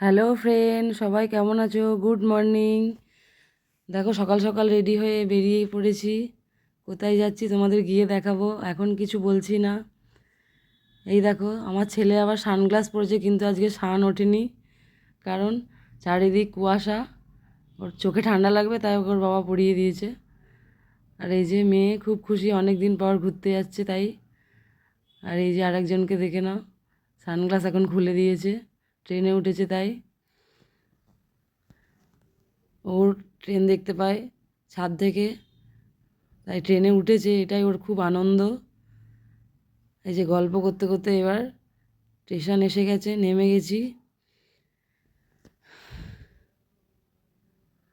Hello friend, সবাই কেমন আছো? Good morning. দেখো সকাল সকাল রেডি হয়ে বেরিয়ে পড়েছি। কোথায় যাচ্ছি তোমাদের গিয়ে দেখাবো, এখন কিছু বলছি না। এই দেখো আমার ছেলে আবার সানগ্লাস পরেছে, কিন্তু আজকে সান ওঠেনি, কারণ চারিদিক কুয়াশা। ওর চোখে ঠান্ডা লাগবে, তাই ওর বাবা পরিয়ে দিয়েছে। আর এই যে মেয়ে খুব খুশি, অনেক দিন পর ঘুরতে যাচ্ছে তাই। আর এই যে আরেকজনকে দেখে নাও, সানগ্লাস এখন খুলে দিয়েছে, ট্রেনে উঠেছে তাই। ওর ট্রেন দেখতে পায় ছাদ থেকে, তাই ট্রেনে উঠেছে, এটাই ওর খুব আনন্দ। এই যে গল্প করতে করতে এবার স্টেশন এসে গেছে, নেমে গেছি।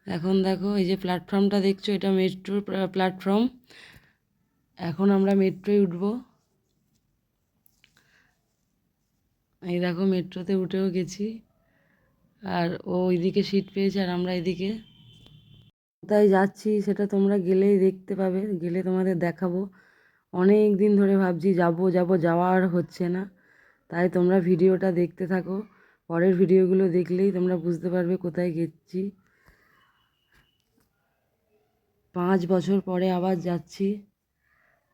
এখন দেখো এই যে প্ল্যাটফর্মটা দেখছো, এটা মেট্রোর প্ল্যাটফর্ম। এখন আমরা মেট্রোয় উঠবো। এই দেখো মেট্রোতে উঠেও গেছি, আর ও ওইদিকে সিট পেয়েছে আর আমরা এদিকে। কোথায় যাচ্ছি সেটা তোমরা গেলেই দেখতে পাবে, গেলে তোমাদের দেখাবো। অনেক দিন ধরে ভাবছি যাবো যাবো, যাওয়া আর হচ্ছে না। তাই তোমরা ভিডিওটা দেখতে থাকো, পরের ভিডিওগুলো দেখলেই তোমরা বুঝতে পারবে কোথায় গেছি। 5 বছর পরে আবার যাচ্ছি।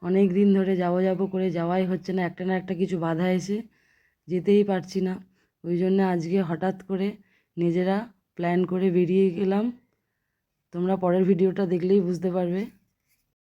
অনেক দিন ধরে যাবো যাবো করে যাওয়াই হচ্ছে না, একটা না একটা কিছু বাধা এসে যেতেই পারছি না। ওই জন্য আজকে হঠাৎ করে নিজেরা প্ল্যান করে বেরিয়ে গেলাম। তোমরা পরের ভিডিওটা দেখলেই বুঝতে পারবে।